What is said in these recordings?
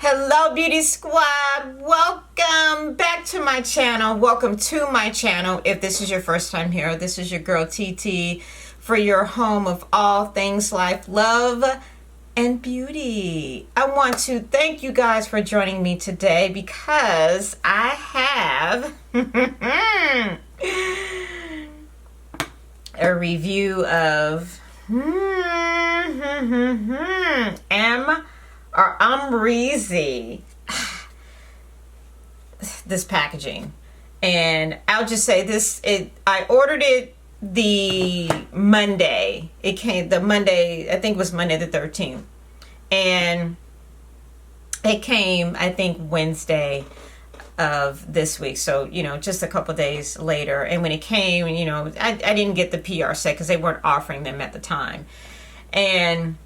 Hello beauty squad, welcome back to my channel. Welcome to my channel. If this is your first time here, this is your girl TeeTee for your home of all things life, love, and beauty. I want to thank you guys for joining me today because I have a review of Amrezy, this packaging. And I'll just say this, I ordered it the Monday. It came the Monday, I think it was Monday the 13th. And it came, I think, Wednesday of this week. So, you know, just a couple days later. And when it came, you know, I didn't get the PR set because they weren't offering them at the time. And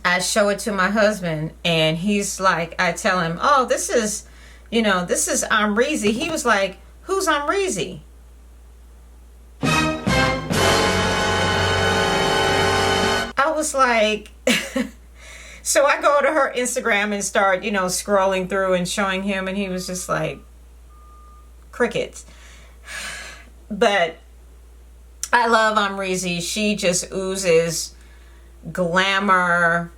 I show it to my husband and he's like, I tell him, oh, this is, you know, this is Amrezy. He was like, who's Amrezy? I was like, so I go to her Instagram and start, you know, scrolling through and showing him, and he was just like, crickets. But I love Amrezy. She just oozes glamour,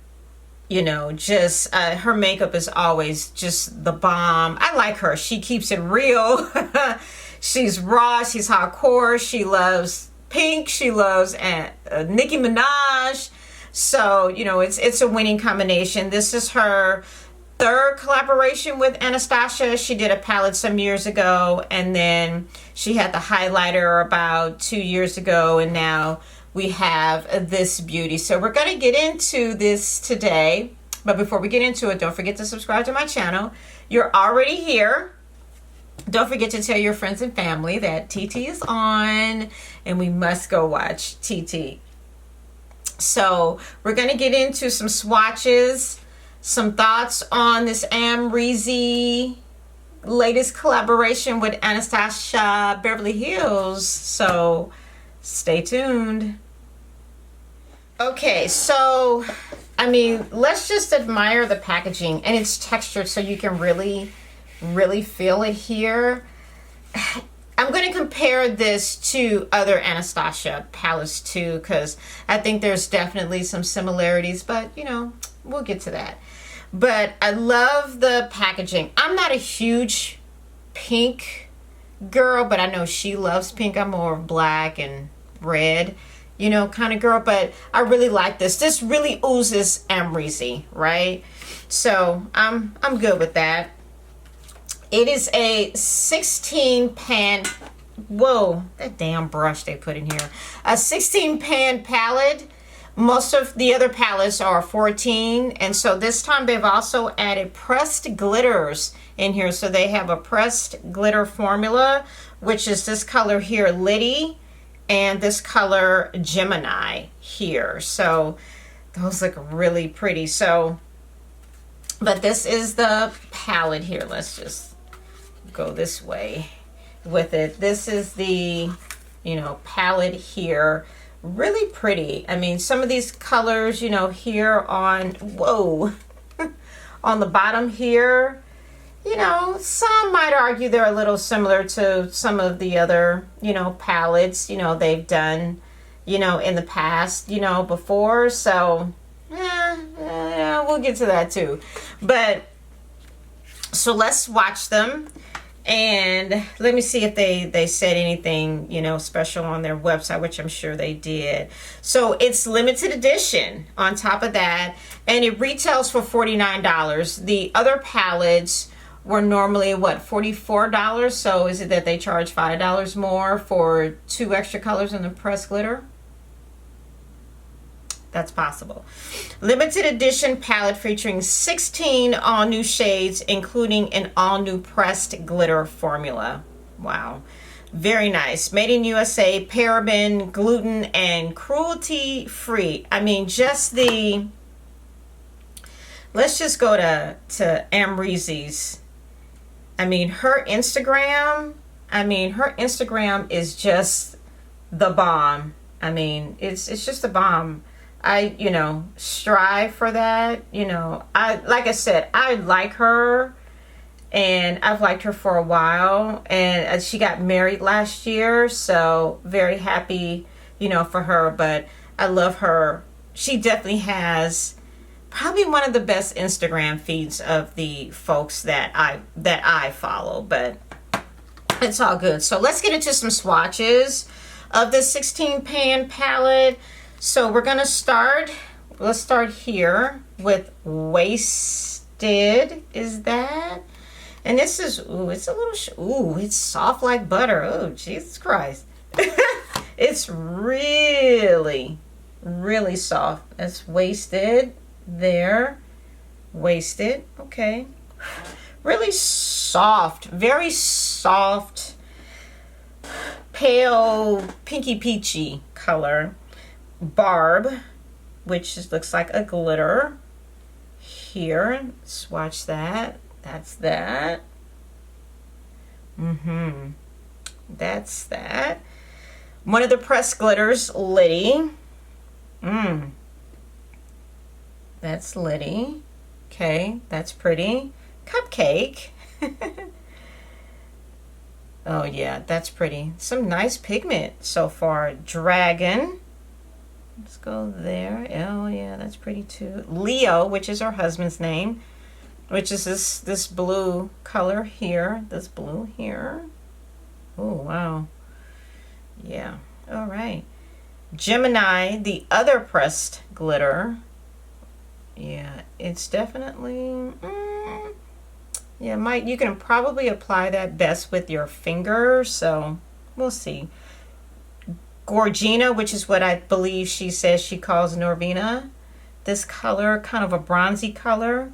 you know, just her makeup is always just the bomb. I like her. She keeps it real. She's raw. She's hardcore. She loves pink. She loves Nicki Minaj. So, you know, it's a winning combination. This is her third collaboration with Anastasia. She did a palette some years ago, and then she had the highlighter about 2 years ago, and now we have this beauty. So we're going to get into this today. But before we get into it, don't forget to subscribe to my channel. You're already here. Don't forget to tell your friends and family that TeeTee is on and we must go watch TeeTee. So we're going to get into some swatches, some thoughts on this Amrezy latest collaboration with Anastasia Beverly Hills. So stay tuned. Okay, so I mean, let's just admire the packaging and its texture so you can really feel it here. I'm going to compare this to other Anastasia palettes too, because I think there's definitely some similarities, but you know, we'll get to that. But I love the packaging. I'm not a huge pink girl, but I know she loves pink. I'm more black and red, you know, kind of girl, but I really like this. This really oozes Amrezy, right? So I'm good with that. It is a 16 pan, whoa, that damn brush they put in here. A 16 pan palette. Most of the other palettes are 14, and so this time they've also added pressed glitters in here. So they have a pressed glitter formula, which is this color here, Liddy, and this color, Gemini, here. So those look really pretty. So, but this is the palette here. Let's just go this way with it. This is the, you know, palette here. Really pretty. I mean, some of these colors, you know, here on, whoa, on the bottom here, you know, some might argue they're a little similar to some of the other, you know, palettes, you know, they've done, you know, in the past, you know, before. So, yeah, we'll get to that too. But, so let's watch them. And let me see if they said anything, you know, special on their website, which I'm sure they did. So it's limited edition on top of that, and it retails for $49. The other palettes were normally, what, $44? So is it that they charge $5 more for 2 extra colors in the pressed glitter? That's possible. Limited edition palette featuring 16 all new shades, including an all new pressed glitter formula. Wow. Very nice. Made in USA, paraben, gluten, and cruelty free. I mean, just the, let's just go to Amrezy's. I mean, her Instagram is just the bomb. I mean, it's just a bomb. you know, strive for that. You know, like I said, I like her, and I've liked her for a while, and she got married last year, so very happy, you know, for her. But I love her. She definitely has probably one of the best Instagram feeds of the folks that I follow, but it's all good. So let's get into some swatches of the 16 pan palette. So we're gonna start, let's start here with Wasted, is that? And this is, ooh, it's a little, ooh, it's soft like butter. Oh, Jesus Christ. It's really, really soft. It's Wasted there. Wasted, okay. Really soft, very soft, pale, pinky peachy color. Barb, which looks like a glitter. Here, swatch that. That's that. That's that. One of the pressed glitters, Liddy. That's Liddy. Okay, that's pretty. Cupcake. Oh yeah, that's pretty. Some nice pigment so far. Dragon. Let's go there. Oh yeah, that's pretty too. Leo, which is her husband's name, which is this blue color here. This blue here. Oh wow. Yeah. All right. Gemini, the other pressed glitter. Yeah, it's definitely. Yeah, you can probably apply that best with your finger, so we'll see. Gorgina, which is what I believe she says she calls Norvina. This color, kind of a bronzy color.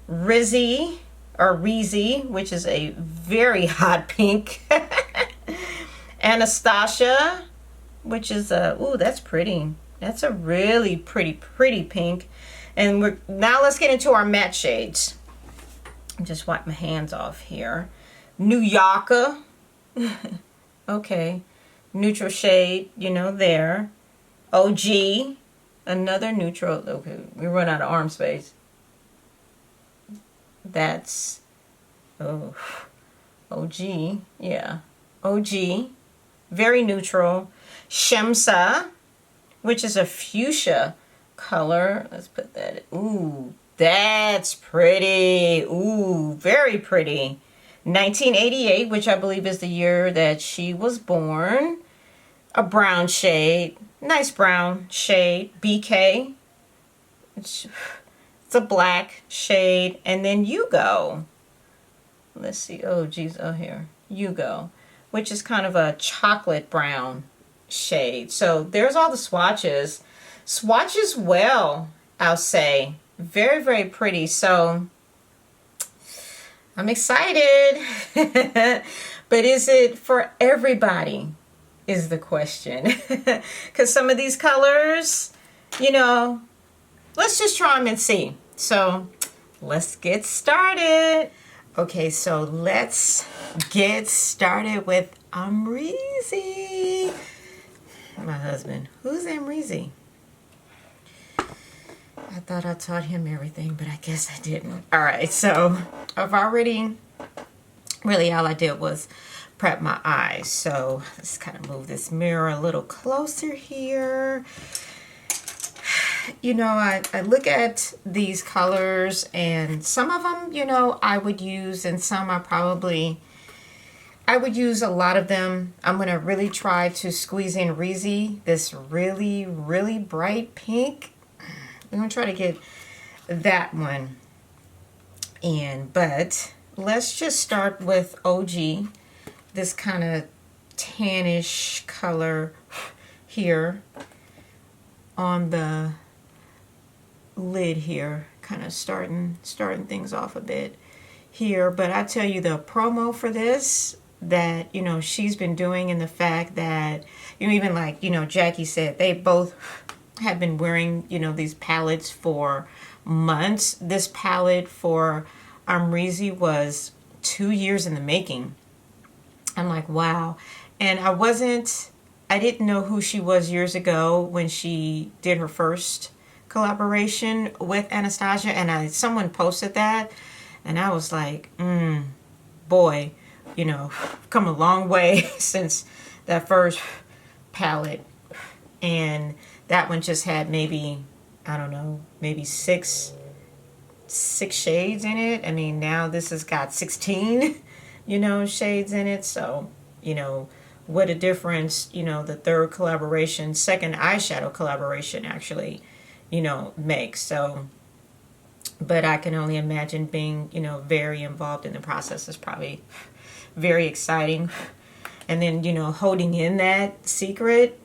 Rizzy, or Reezy, which is a very hot pink. Anastasia, which is a, ooh, that's pretty. That's a really pretty pink. And now let's get into our matte shades. Just wipe my hands off here. New Yorker. Okay. Neutral shade, you know, there. OG. Another neutral. Okay, we run out of arm space. That's, oh, OG. Yeah. OG. Very neutral. Shemsa, which is a fuchsia color. Let's put that. Ooh, that's pretty. Ooh, very pretty. 1988, which I believe is the year that she was born. A brown shade. Nice brown shade. BK. It's a black shade. And then Yugo. Let's see. Oh, geez. Oh, here. Yugo. Which is kind of a chocolate brown shade. So there's all the swatches. Swatches well, I'll say. Very, very pretty. So I'm excited. But is it for everybody is the question. Because some of these colors, you know, let's just try them and see. So let's get started. Okay, so let's get started with Amrezy. My husband. Who's Amrezy? I thought I taught him everything, but I guess I didn't. All right, so I've already, really all I did was prep my eyes. So let's kind of move this mirror a little closer here. You know, I look at these colors, and some of them, you know, I would use, and some I would use a lot of them. I'm going to really try to squeeze in Reezy, this really, really bright pink. I'm going to try to get that one in, but let's just start with OG, this kind of tannish color here on the lid here, kind of starting things off a bit here. But I tell you, the promo for this that, you know, she's been doing, and the fact that, you know, even like, you know, Jackie said, they both have been wearing, you know, these palettes for months. This palette for Amrezy was 2 years in the making. I'm like, wow. And I didn't know who she was years ago when she did her first collaboration with Anastasia, and someone posted that, and I was like, boy, you know, come a long way since that first palette. And that one just had maybe, I don't know, maybe six shades in it. I mean, now this has got 16, you know, shades in it. So, you know, what a difference, you know, the third collaboration, second eyeshadow collaboration actually, you know, makes. So, but I can only imagine being, you know, very involved in the process is probably very exciting. And then, you know, holding in that secret,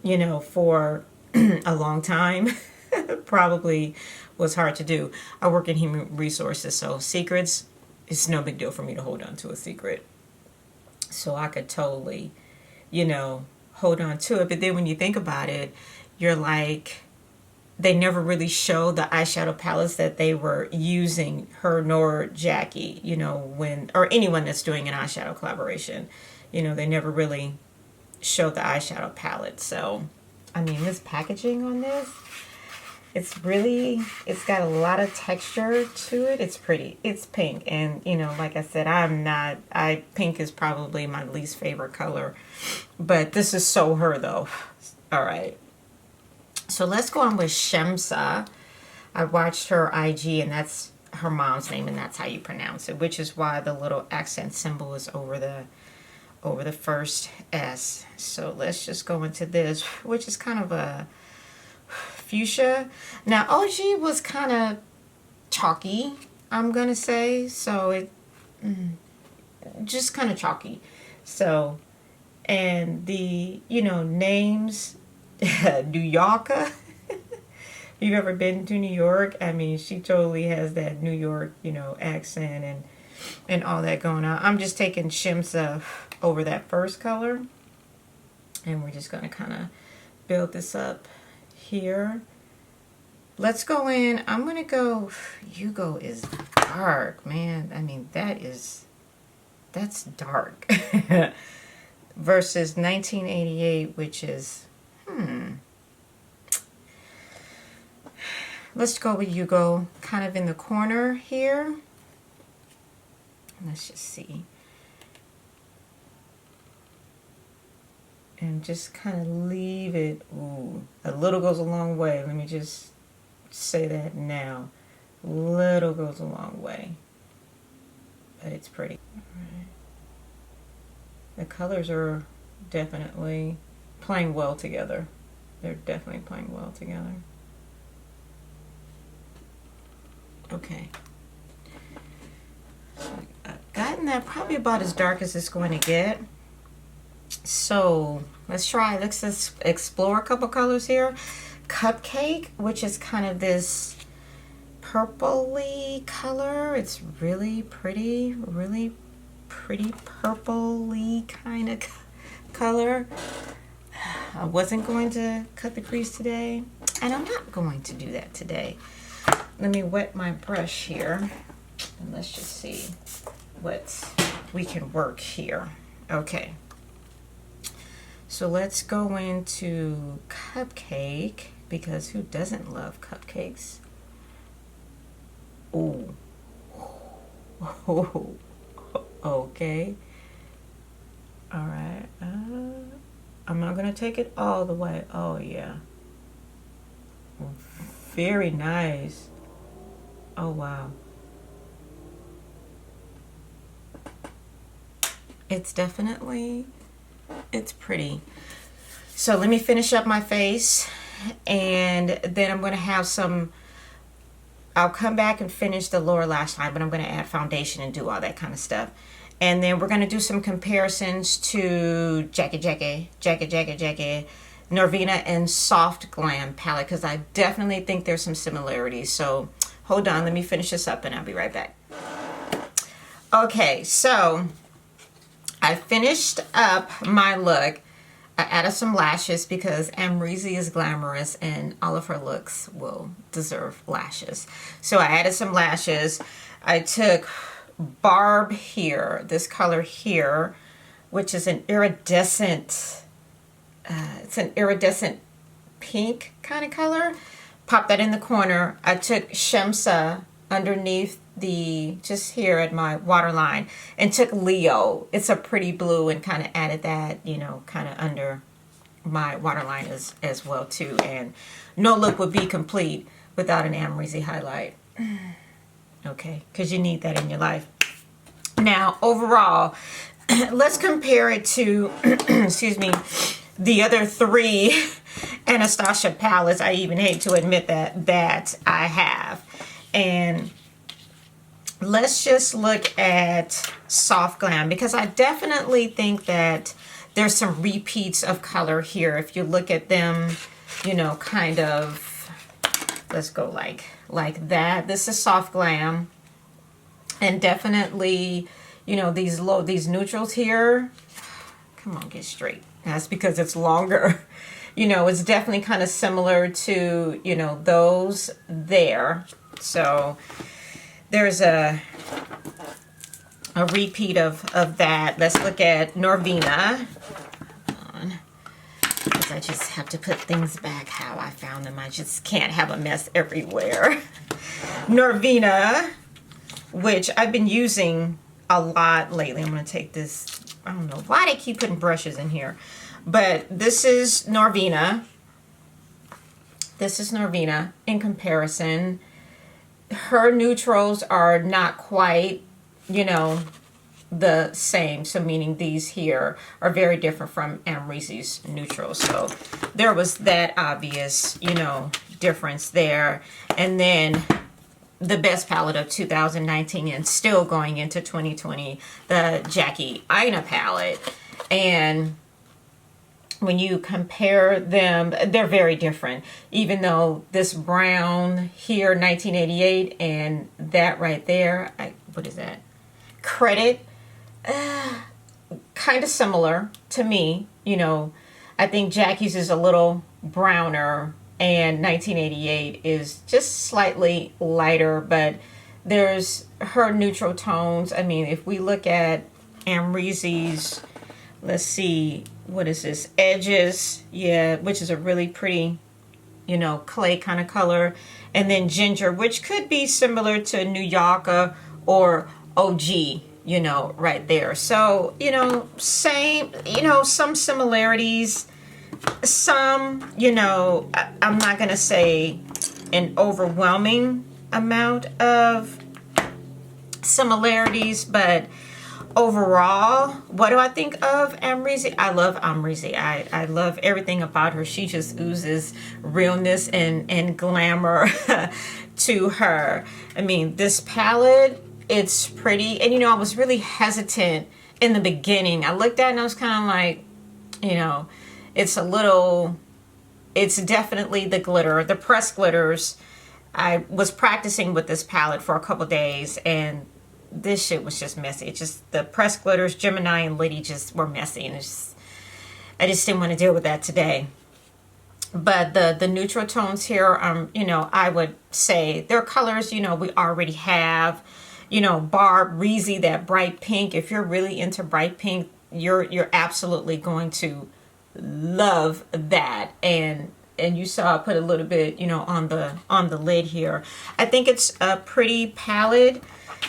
you know, for a long time probably was hard to do. I work in human resources, so secrets, it's no big deal for me to hold on to a secret. So I could totally, you know, hold on to it. But then when you think about it, you're like, they never really show the eyeshadow palettes that they were using, her nor Jackie, you know, when, or anyone that's doing an eyeshadow collaboration, you know, they never really show the eyeshadow palette. So, I mean, this packaging on this, it's got a lot of texture to it. It's pretty. It's pink. And, you know, like I said, pink is probably my least favorite color. But this is so her, though. All right. So let's go on with Shemsa. I watched her IG, and that's her mom's name, and that's how you pronounce it, which is why the little accent symbol is over the first S. So let's just go into this, which is kind of a fuchsia. Now, OG was kind of chalky, I'm going to say. So it just kind of chalky. So, and the, you know, names, New Yorker. If you've ever been to New York, I mean, she totally has that New York, you know, accent and all that going on. I'm just taking Shemsa over that first color, and we're just going to kind of build this up here. Let's go in. I'm going to go, Hugo is dark, man. I mean, that's dark. Versus 1988, which is, let's go with Hugo kind of in the corner here. Let's just see. And just kind of leave it. Ooh, a little goes a long way. Let me just say that now. Little goes a long way. But it's pretty. All right. The colors are definitely playing well together. They're definitely playing well together. Okay. So I've gotten that probably about as dark as it's going to get. So let's just explore a couple colors here. Cupcake, which is kind of this purpley color. It's really pretty purpley kind of color. I wasn't going to cut the crease today, and I'm not going to do that today. Let me wet my brush here, and let's just see what we can work here. Okay. So let's go into Cupcake, because who doesn't love cupcakes? Ooh. Oh. Okay. All right. I'm not going to take it all the way. Oh, yeah. Very nice. Oh, wow. It's pretty. So let me finish up my face, and then I'm going to have I'll come back and finish the lower lash line, but I'm going to add foundation and do all that kind of stuff. And then we're going to do some comparisons to Jackie, Norvina, and Soft Glam palette, because I definitely think there's some similarities. So hold on, let me finish this up and I'll be right back. Okay, so I finished up my look. I added some lashes because Amrezy is glamorous and all of her looks will deserve lashes. So I added some lashes. I took Barb here, this color here, which is an iridescent, it's an iridescent pink kind of color. pop that in the corner. I took Shemsa underneath the, just here at my waterline, and took Leo. It's a pretty blue, and kind of added that, you know, kind of under my waterline as well too. And no look would be complete without an Amrezy highlight. Okay, because you need that in your life. Now, overall, let's compare it to, excuse me, the other 3 Anastasia palettes. I even hate to admit that I have. And let's just look at Soft Glam, because I definitely think that there's some repeats of color here. If you look at them, you know, kind of, let's go like that. This is Soft Glam. And definitely, you know, these neutrals here. Come on, get straight. That's because it's longer. You know, it's definitely kind of similar to, you know, those there. So there's a repeat of that. Let's look at Norvina. Hold on. Because I just have to put things back how I found them. I just can't have a mess everywhere. Norvina, which I've been using a lot lately. I'm going to take this. I don't know why they keep putting brushes in here. But this is Norvina. This is Norvina in comparison. Her neutrals are not quite, you know, the same. So meaning these here are very different from Amrezy's neutrals. So there was that obvious, you know, difference there. And then the best palette of 2019 and still going into 2020, the Jackie Aina palette. And when you compare them, they're very different. Even though this brown here, 1988, and that right there, what is that? Credit, kind of similar to me. You know, I think Jackie's is a little browner, and 1988 is just slightly lighter, but there's her neutral tones. I mean, if we look at Amrezy's, let's see, what is this? Edges, yeah, which is a really pretty, you know, clay kind of color. And then Ginger, which could be similar to New Yorker or OG, you know, right there. So, you know, same, you know, some similarities. Some, you know, I'm not going to say an overwhelming amount of similarities, but overall, what do I think of Amrezy? I love Amrezy. I love everything about her. She just oozes realness and glamour to her. I mean, this palette, it's pretty. And, you know, I was really hesitant in the beginning. I looked at it and I was kind of like, you know, it's a little, it's definitely the glitter, the pressed glitters. I was practicing with this palette for a couple days, and this shit was just messy. It just, the pressed glitters, Gemini and Liddy just were messy, and I just didn't want to deal with that today. But the neutral tones here, you know, I would say they're colors, you know, we already have. You know, Barb, Reezy, that bright pink. If you're really into bright pink, you're absolutely going to love that. And you saw I put a little bit, you know, on the lid here. I think it's a pretty palette.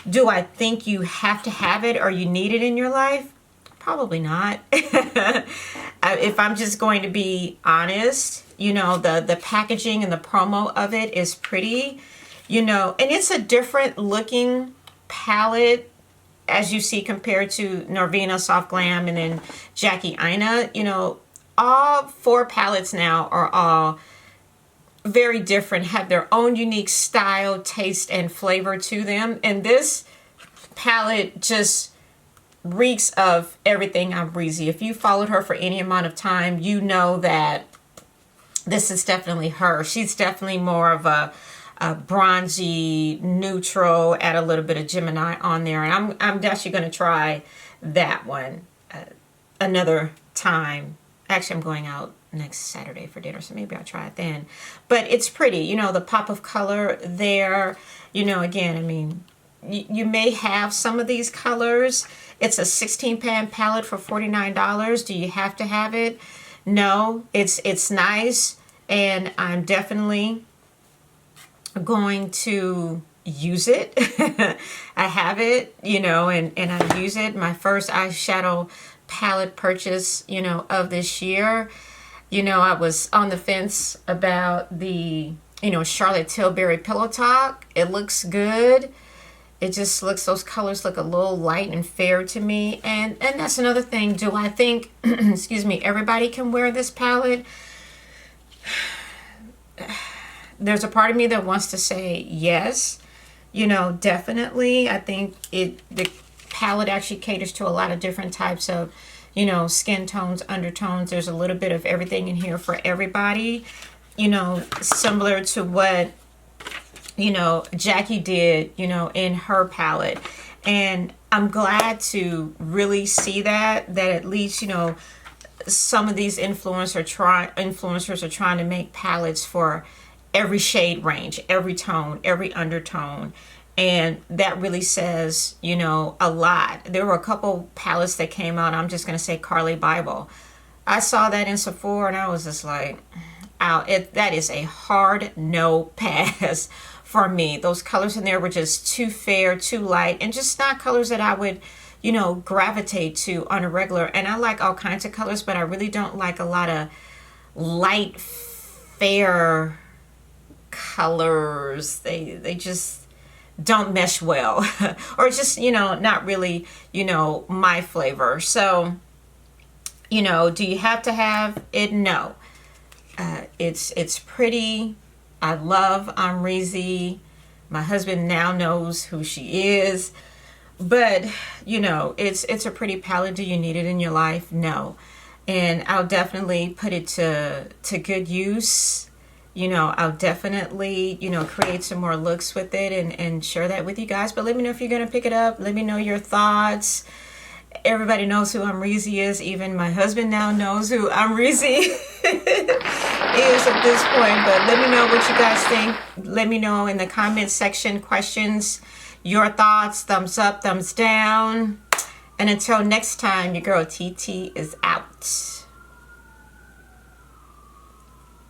Do I think you have to have it or you need it in your life? Probably not. If I'm just going to be honest, you know, the packaging and the promo of it is pretty, you know, and it's a different looking palette as you see compared to Norvina, Soft Glam, and then Jackie Aina. You know, all 4 palettes now are all very different, have their own unique style, taste, and flavor to them. And this palette just reeks of everything Amrezy. If you followed her for any amount of time, you know that this is definitely her. She's definitely more of a bronzy neutral, add a little bit of Gemini on there. And I'm actually going to try that one another time. Actually, I'm going out next Saturday for dinner, so maybe I'll try it then. But it's pretty, you know, the pop of color there. You know, again, I mean, you may have some of these colors. It's a 16-pan palette for $49. Do you have to have it? No, it's nice, and I'm definitely going to use it. I have it, you know, and I use it. My first eyeshadow palette purchase, you know, of this year. You know, I was on the fence about the, you know, Charlotte Tilbury Pillow Talk. It looks good. It just looks, those colors look a little light and fair to me. And that's another thing. Do I think, excuse me, everybody can wear this palette? There's a part of me that wants to say yes, you know, definitely. I think the palette actually caters to a lot of different types of, you know, skin tones, undertones. There's a little bit of everything in here for everybody, you know, similar to what, you know, Jackie did, you know, in her palette. And I'm glad to really see that at least, you know, some of these influencers are trying to make palettes for every shade range, every tone, every undertone. And that really says, you know, a lot. There were a couple palettes that came out. I'm just going to say Carly Bible. I saw that in Sephora and I was just like, ow, that is a hard no pass for me. Those colors in there were just too fair, too light, and just not colors that I would, you know, gravitate to on a regular. And I like all kinds of colors, but I really don't like a lot of light, fair colors. They just don't mesh well or just, you know, not really, you know, my flavor. So, you know, do you have to have it? No. It's pretty. I love Amrezy. My husband now knows who she is. But, you know, it's a pretty palette. Do you need it in your life? No. And I'll definitely put it to good use. You know, I'll definitely, you know, create some more looks with it and share that with you guys. But let me know if you're going to pick it up. Let me know your thoughts. Everybody knows who Amrezy is. Even my husband now knows who Amrezy is at this point. But let me know what you guys think. Let me know in the comment section, questions, your thoughts, thumbs up, thumbs down. And until next time, your girl TeeTee is out.